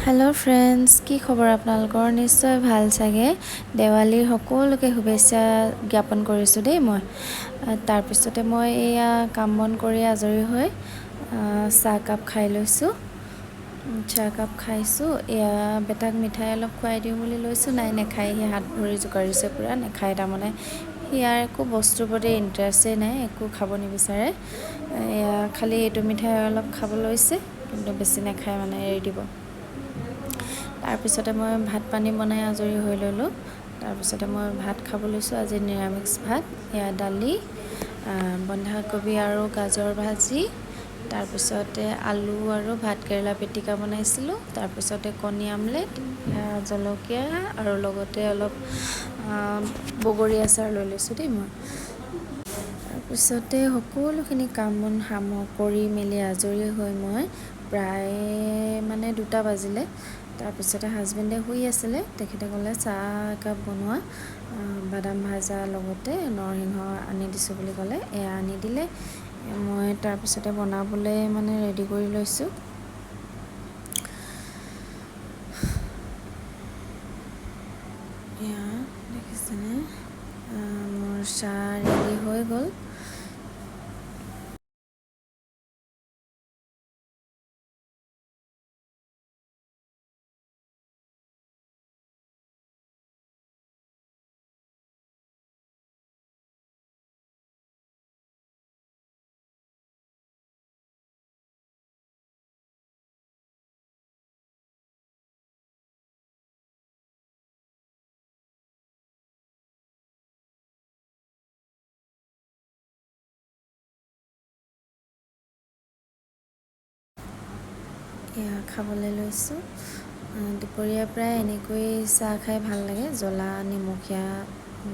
Hello' friends, কি খবৰ আপোনালোকৰ? নিশ্চয় ভাল চাগে। দেৱালীৰ সকলোকে শুভেচ্ছা জ্ঞাপন কৰিছোঁ দেই মই। তাৰপিছতে মই এয়া কাম বন কৰি আজৰি হৈ চাহকাপ খাই লৈছোঁ। চাহকাপ খাইছোঁ। এয়া বেটাক মিঠাই অলপ খুৱাই দিওঁ বুলি লৈছোঁ। নাই, নেখায়। সি হাত ভৰি জোকাৰিছে পূৰা। নেখায় তাৰমানে। ইয়াৰ একো বস্তুৰ প্ৰতি ইণ্টাৰেষ্টেই নাই, একো খাব নিবিচাৰে। এয়া খালি এইটো মিঠাই অলপ খাব লৈছে, কিন্তু বেছি নেখায় মানে, এৰি দিব। তাৰপিছতে মই ভাত পানী বনাই আজৰি হৈ ল'লোঁ। তাৰপিছতে মই ভাত খাব লৈছোঁ। আজি নিৰামিষ ভাত। এয়া দালি, বন্ধাকবি আৰু গাজৰ ভাজি, তাৰপিছতে আলু আৰু ভাতকেৰেলা পিটিকা বনাইছিলোঁ। তাৰপিছতে কণী আমলেট, জলকীয়া আৰু লগতে অলপ বগৰী আচাৰ লৈ লৈছোঁ দেই মই। তাৰপিছতে সকলোখিনি কাম বন কৰি মেলি আজৰি হৈ মই প্ৰায় মানে 2টা বাজিলে। তাৰপিছতে হাজবেণ্ডে শুই আছিলে। তেখেতে ক'লে চাহ একাপ বনোৱা, বাদাম ভাজা লগতে নৰসিংহ আনি দিছোঁ বুলি ক'লে। এয়া আনি দিলে। মই তাৰপিছতে বনাবলৈ মানে ৰেডি কৰি লৈছোঁ। এয়া দেখিছেনে, মোৰ চাহ ৰেডি হৈ গ'ল। এয়া খাবলৈ লৈছোঁ। দুপৰীয়া প্ৰায় এনেকৈয়ে চাহ খাই ভাল লাগে, জ্বলা নিমখীয়া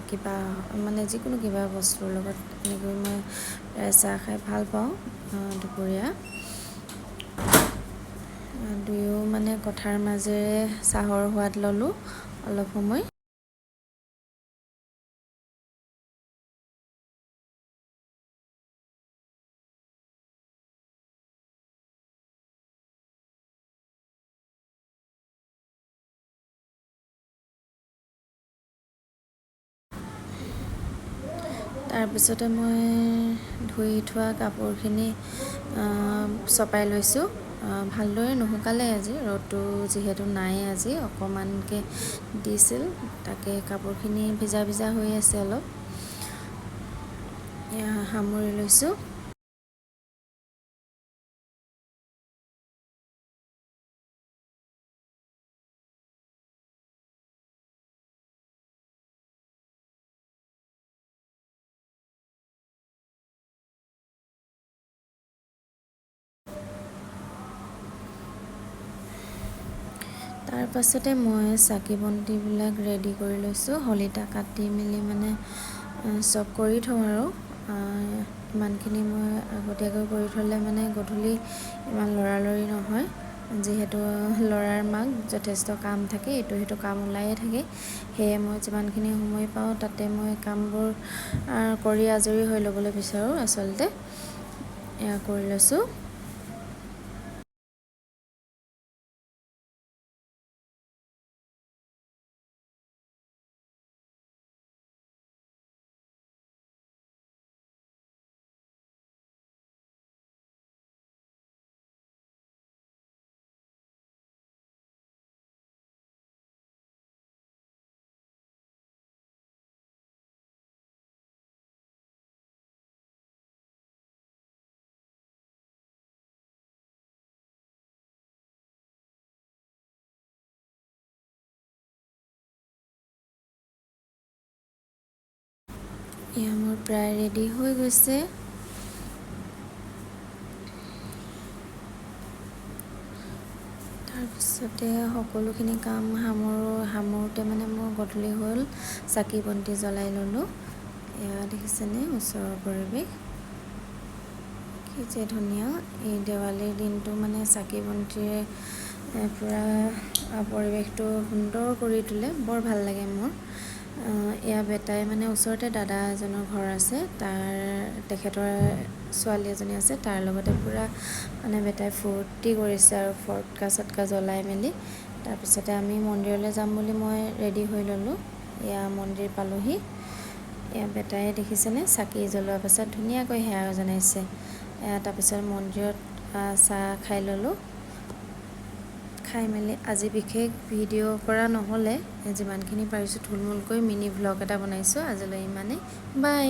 কিবা মানে যিকোনো কিবা বস্তুৰ লগত এনেকৈ মই চাহ খাই ভাল পাওঁ। দুপৰীয়া দুয়ো মানে কথাৰ মাজেৰে চাহৰ সোৱাদ ল'লোঁ অলপ সময়। তাৰপিছতে মই ধুই থোৱা কাপোৰখিনি চপাই লৈছোঁ। ভালদৰে নুশুকালে আজি, ৰ'দটো যিহেতু নাই আজি, অকণমানকৈ দিছিল। তাকে কাপোৰখিনি ভিজা ভিজা হৈ আছে অলপ। এয়া সামৰি লৈছোঁ। তাৰপাছতে মই চাকি বন্তিবিলাক ৰেডি কৰি লৈছোঁ। শলিতা কাটি মেলি মানে চব কৰি থওঁ আৰু ইমানখিনি মই আগতীয়াকৈ কৰি থ'লে মানে গধূলি ইমান লৰালৰি নহয়। যিহেতু ল'ৰাৰ মাক যথেষ্ট কাম থাকে, ইটো সিটো কাম ওলায়ে থাকে। সেয়ে মই যিমানখিনি সময় পাওঁ তাতে মই কামবোৰ কৰি আজৰি হৈ ল'বলৈ বিচাৰোঁ। আচলতে এয়া কৰি লৈছোঁ। এয়া মোৰ প্ৰায় ৰেডি হৈ গৈছে। তাৰপিছতে সকলোখিনি কাম সামৰোঁতে মানে মোৰ গধূলি হ'ল। চাকি বন্তি জ্বলাই ল'লোঁ। এয়া দেখিছেনে ওচৰৰ পৰিৱেশ, কি যে ধুনীয়া। এই দেৱালীৰ দিনটো মানে চাকি বন্তিৰে পূৰা পৰিৱেশটো সুন্দৰ কৰি তোলে। বৰ ভাল লাগে মোৰ। এয়া বেটাই মানে ওচৰতে দাদা এজনৰ ঘৰ আছে, তেখেতৰ ছোৱালী এজনী আছে, তাৰ লগতে পূৰা মানে বেটাই ফূৰ্তি কৰিছে আৰু ফটকা চটকা জ্বলাই মেলি। তাৰপিছতে আমি মন্দিৰলৈ যাম বুলি মই ৰেডি হৈ ল'লোঁ। এয়া মন্দিৰ পালোঁহি। এয়া বেটাই দেখিছেনে চাকি জ্বলোৱাৰ পাছত ধুনীয়াকৈ সেৱা জনাইছে। তাৰপিছত মন্দিৰত চাহ খাই ল'লোঁ। খাই মেলি আজি বিশেষ ভিডিঅ' কৰা নহ'লে, যিমানখিনি পাৰিছোঁ থুলমূলকৈ মিনি ভ্লগ এটা বনাইছোঁ। আজিলৈ ইমানেই, বাই।